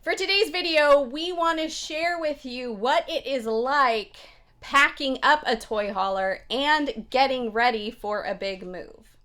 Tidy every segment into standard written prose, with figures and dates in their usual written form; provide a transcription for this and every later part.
For today's video, we want to share with you what it is like packing up a toy hauler and getting ready for a big move.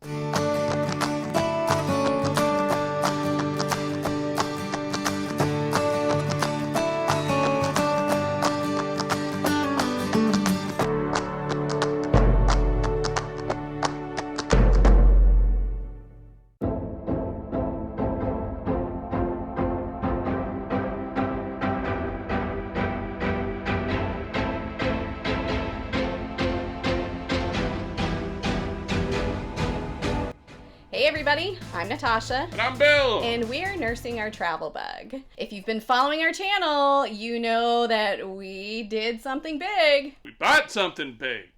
Hey everybody, I'm Natasha. And I'm Bill. And we are nursing our travel bug. If you've been following our channel, you know that we did something big. We bought something big.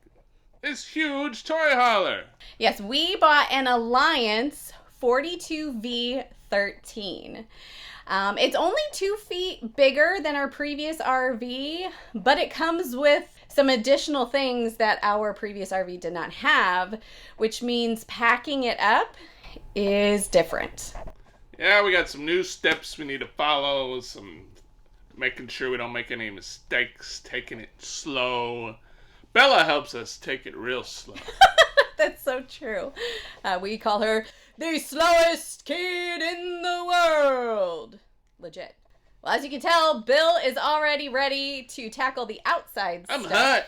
This huge toy hauler. Yes, we bought an Alliance 42v13. It's only 2 feet bigger than our previous RV, but it comes with some additional things that our previous RV did not have, which means packing it up is different. Yeah, we got some new steps we need to follow, some making sure we don't make any mistakes, taking it slow. Bella helps us take it real slow. That's so true. We call her the slowest kid in the world. Legit. Well, as you can tell, Bill is already ready to tackle the outside I'm stuff. hot.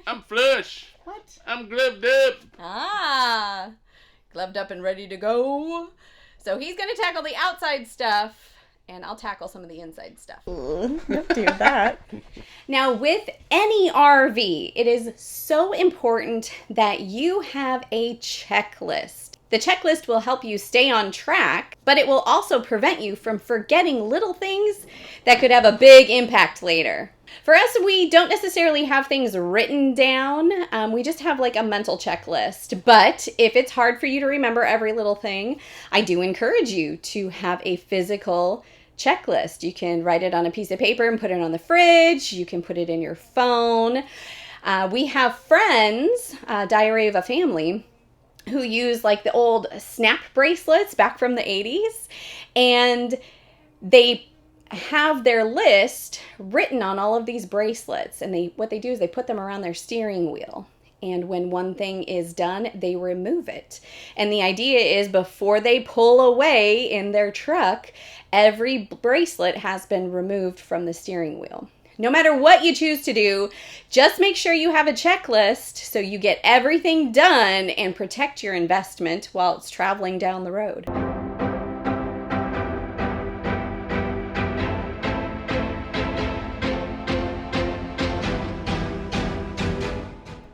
I'm flush. What? I'm gloved up. Ah, gloved up and ready to go. So he's going to tackle the outside stuff, and I'll tackle some of the inside stuff. Don't do that. Now, with any RV, it is so important that you have a checklist. The checklist will help you stay on track, but it will also prevent you from forgetting little things that could have a big impact later. For us, we don't necessarily have things written down. We just have like a mental checklist. But if it's hard for you to remember every little thing, I do encourage you to have a physical checklist. You can write it on a piece of paper and put it on the fridge. You can put it in your phone. We have friends, Diary of a Family, who use like the old snap bracelets back from the 80s, and they have their list written on all of these bracelets, and what they do is they put them around their steering wheel, and when one thing is done, they remove it. And the idea is before they pull away in their truck, every bracelet has been removed from the steering wheel. No matter what you choose to do, just make sure you have a checklist so you get everything done and protect your investment while it's traveling down the road.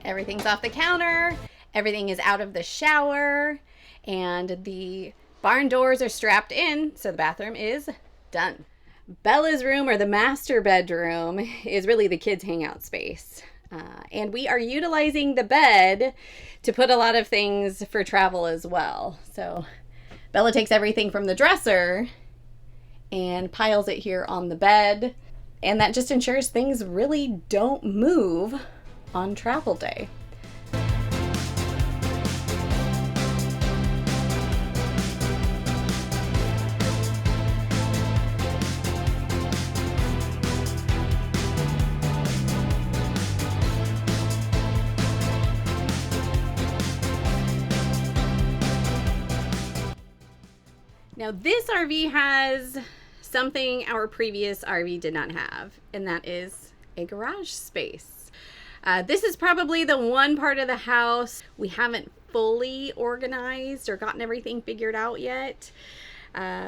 Everything's off the counter, everything is out of the shower, and the barn doors are strapped in, so the bathroom is done. Bella's room, or the master bedroom, is really the kids' hangout space. And we are utilizing the bed to put a lot of things for travel as well. So Bella takes everything from the dresser and piles it here on the bed. And that just ensures things really don't move on travel day. Now this RV has something our previous RV did not have, and that is a garage space. This is probably the one part of the house we haven't fully organized or gotten everything figured out yet.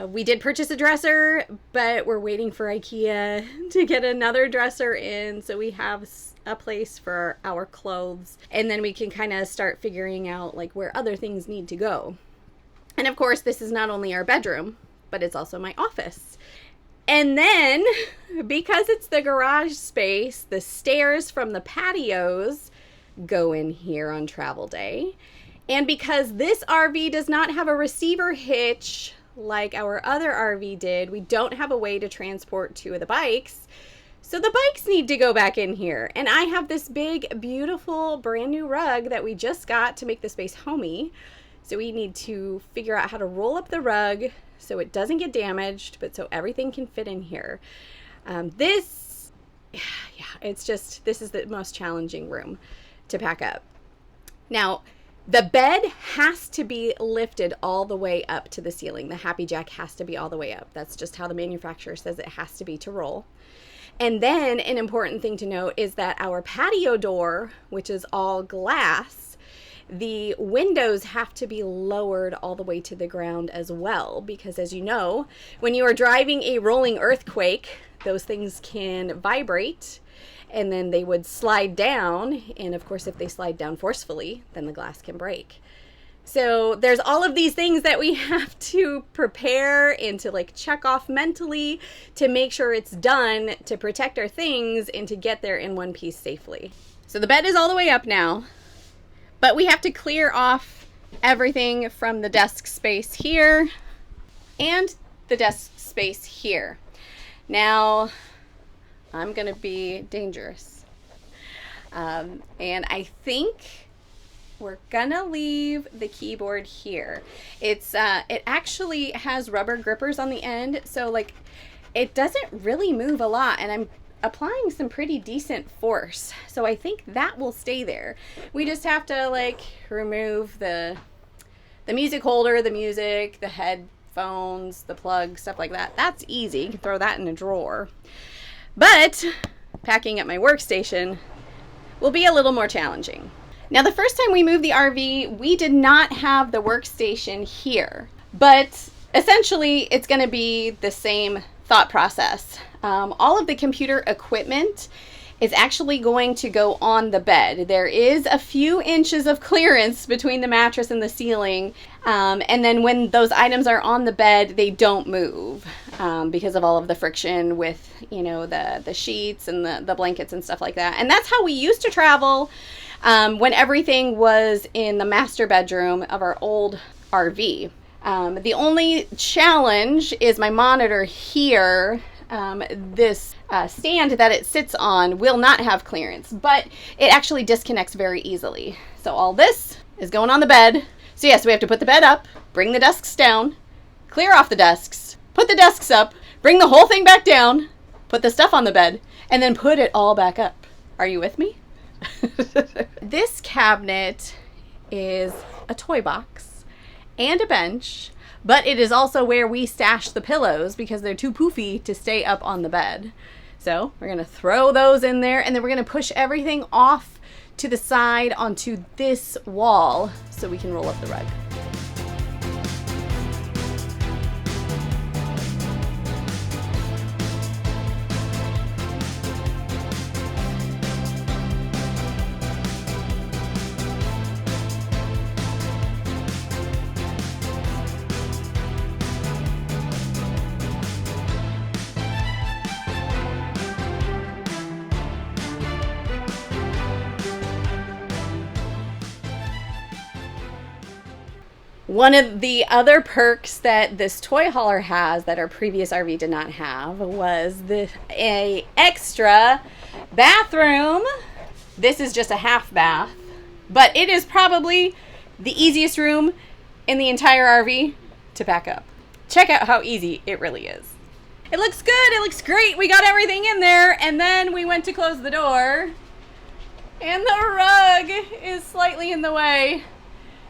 We did purchase a dresser, but we're waiting for IKEA to get another dresser in so we have a place for our clothes, and then we can kind of start figuring out like where other things need to go. And of course, this is not only our bedroom, but it's also my office. And then, because it's the garage space, the stairs from the patios go in here on travel day. And because this RV does not have a receiver hitch like our other RV did, we don't have a way to transport 2 of the bikes. So the bikes need to go back in here. And I have this big, beautiful, brand new rug that we just got to make the space homey. So we need to figure out how to roll up the rug so it doesn't get damaged, but so everything can fit in here. This is the most challenging room to pack up. Now, the bed has to be lifted all the way up to the ceiling. The Happy Jack has to be all the way up. That's just how the manufacturer says it has to be to roll. And then an important thing to note is that our patio door, which is all glass, the windows have to be lowered all the way to the ground as well, because as you know, when you are driving a rolling earthquake, those things can vibrate and then they would slide down. And of course, if they slide down forcefully, then the glass can break. So there's all of these things that we have to prepare and to like check off mentally to make sure it's done to protect our things and to get there in one piece safely. So the bed is all the way up now, but we have to clear off everything from the desk space here and the desk space here. Now, I'm gonna be dangerous. And I think we're gonna leave the keyboard here. It actually has rubber grippers on the end, so like it doesn't really move a lot, and I'm applying some pretty decent force. So I think that will stay there. We just have to like remove the music holder, the music, the headphones, the plug, stuff like that. That's easy. You can throw that in a drawer. But packing up my workstation will be a little more challenging. Now, the first time we moved the RV, we did not have the workstation here, but essentially it's going to be the same thought process. All of the computer equipment is actually going to go on the bed. There is a few inches of clearance between the mattress and the ceiling, and then when those items are on the bed, they don't move because of all of the friction with, you know, the sheets and the blankets and stuff like that. And that's how we used to travel when everything was in the master bedroom of our old RV. The only challenge is my monitor here. This stand that it sits on will not have clearance, but it actually disconnects very easily. So all this is going on the bed. So yes, we have to put the bed up, bring the desks down, clear off the desks, put the desks up, bring the whole thing back down, put the stuff on the bed, and then put it all back up. Are you with me? This cabinet is a toy box and a bench, but it is also where we stash the pillows because they're too poofy to stay up on the bed. So we're gonna throw those in there, and then we're gonna push everything off to the side onto this wall so we can roll up the rug. One of the other perks that this toy hauler has that our previous RV did not have was a extra bathroom. This is just a half bath, but it is probably the easiest room in the entire RV to pack up. Check out how easy it really is. It looks good. It looks great. We got everything in there, and then we went to close the door, and the rug is slightly in the way.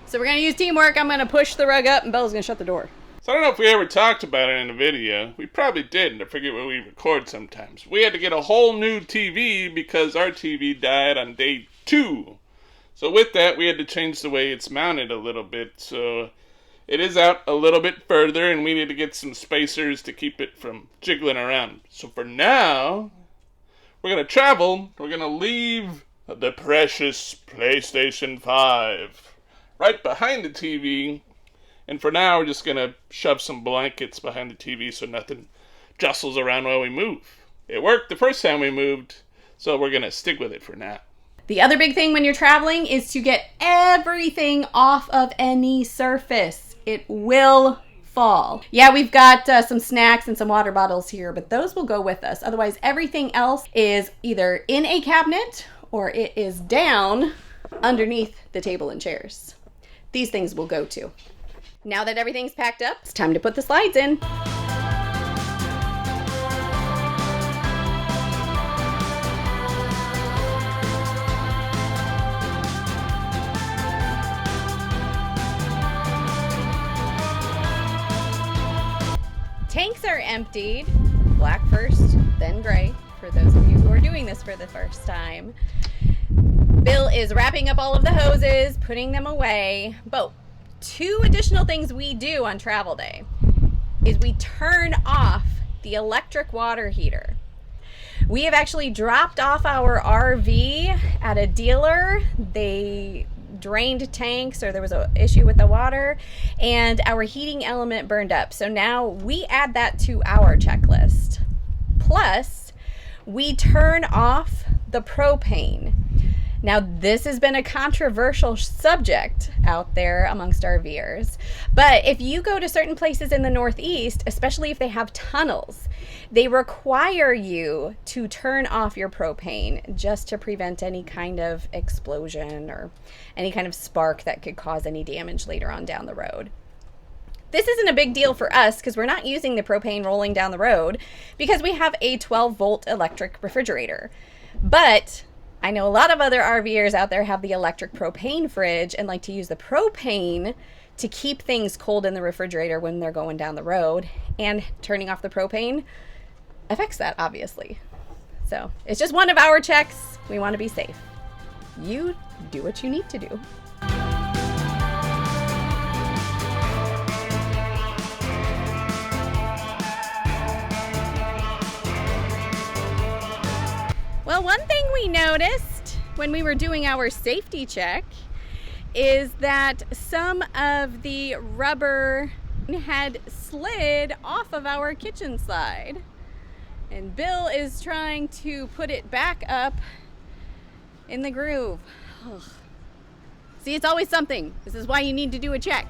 So we're going to use teamwork. I'm going to push the rug up, and Bella's going to shut the door. So I don't know if we ever talked about it in a video. We probably didn't. I forget what we record sometimes. We had to get a whole new TV because our TV died on day 2. So with that, we had to change the way it's mounted a little bit. So it is out a little bit further, and we need to get some spacers to keep it from jiggling around. So for now, we're going to travel. We're going to leave the precious PlayStation 5 right behind the TV, and for now we're just going to shove some blankets behind the TV so nothing jostles around while we move. It worked the first time we moved, so we're going to stick with it for now. The other big thing when you're traveling is to get everything off of any surface. It will fall. Yeah, we've got some snacks and some water bottles here, but those will go with us. Otherwise, everything else is either in a cabinet or it is down underneath the table and chairs. these things will go to. Now that everything's packed up, it's time to put the slides in. Tanks are emptied, black first, then gray, for those of you who are doing this for the first time. Bill is wrapping up all of the hoses, putting them away. But 2 additional things we do on travel day is we turn off the electric water heater. We have actually dropped off our RV at a dealer. They drained tanks, or there was an issue with the water, and our heating element burned up. So now we add that to our checklist. Plus, we turn off the propane. Now, this has been a controversial subject out there amongst RVers, but if you go to certain places in the Northeast, especially if they have tunnels, they require you to turn off your propane just to prevent any kind of explosion or any kind of spark that could cause any damage later on down the road. This isn't a big deal for us because we're not using the propane rolling down the road because we have a 12-volt electric refrigerator. But I know a lot of other RVers out there have the electric propane fridge and like to use the propane to keep things cold in the refrigerator when they're going down the road, and turning off the propane affects that, obviously. So it's just one of our checks. We want to be safe. You do what you need to do. Well, one thing we noticed when we were doing our safety check is that some of the rubber had slid off of our kitchen slide. And Bill is trying to put it back up in the groove. Ugh. See, it's always something. This is why you need to do a check.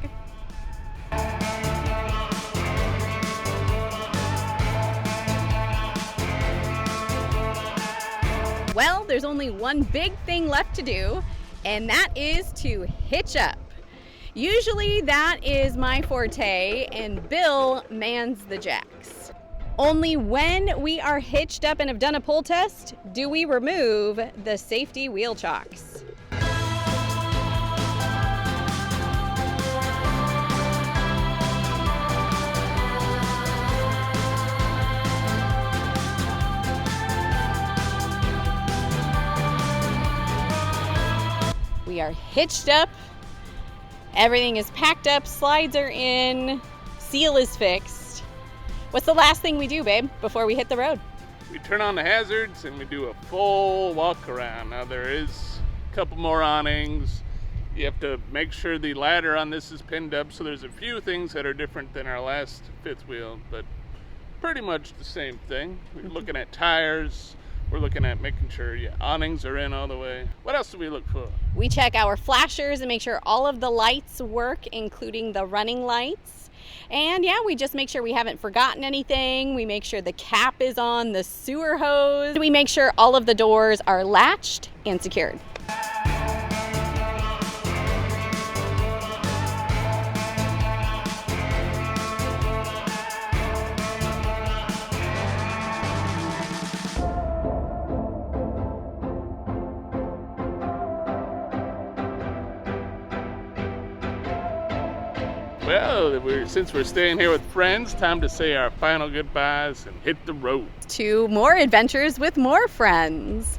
Well, there's only one big thing left to do, and that is to hitch up. Usually that is my forte, and Bill mans the jacks. Only when we are hitched up and have done a pull test do we remove the safety wheel chocks. We are hitched up, everything is packed up, slides are in, seal is fixed. What's the last thing we do, babe, before we hit the road? We turn on the hazards and we do a full walk around. Now there is a couple more awnings. You have to make sure the ladder on this is pinned up, so there's a few things that are different than our last fifth wheel, but pretty much the same thing. We're looking at tires. We're looking at making sure awnings are in all the way. What else do we look for? We check our flashers and make sure all of the lights work, including the running lights. And we just make sure we haven't forgotten anything. We make sure the cap is on the sewer hose. We make sure all of the doors are latched and secured. Well, since we're staying here with friends, time to say our final goodbyes and hit the road. To more adventures with more friends.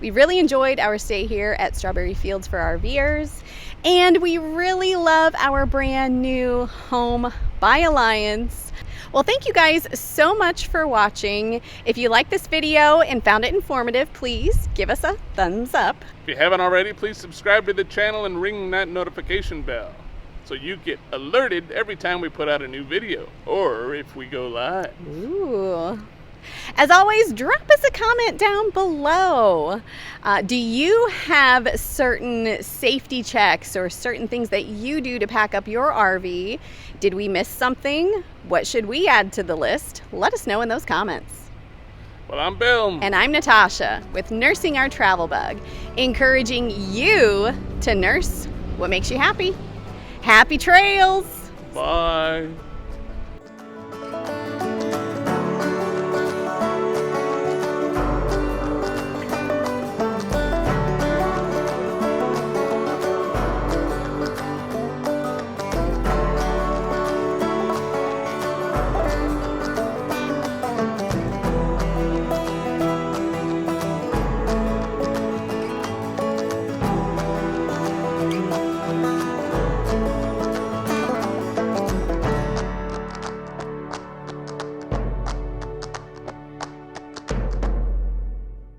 We really enjoyed our stay here at Strawberry Fields for RVers, and we really love our brand new home by Alliance. Well, thank you guys so much for watching. If you liked this video and found it informative, please give us a thumbs up. If you haven't already, please subscribe to the channel and ring that notification bell, so you get alerted every time we put out a new video, or if we go live. Ooh. As always, drop us a comment down below. Do you have certain safety checks or certain things that you do to pack up your RV? Did we miss something? What should we add to the list? Let us know in those comments. Well, I'm Bill. And I'm Natasha with Nursing Our Travel Bug, encouraging you to nurse what makes you happy. Happy trails! Bye.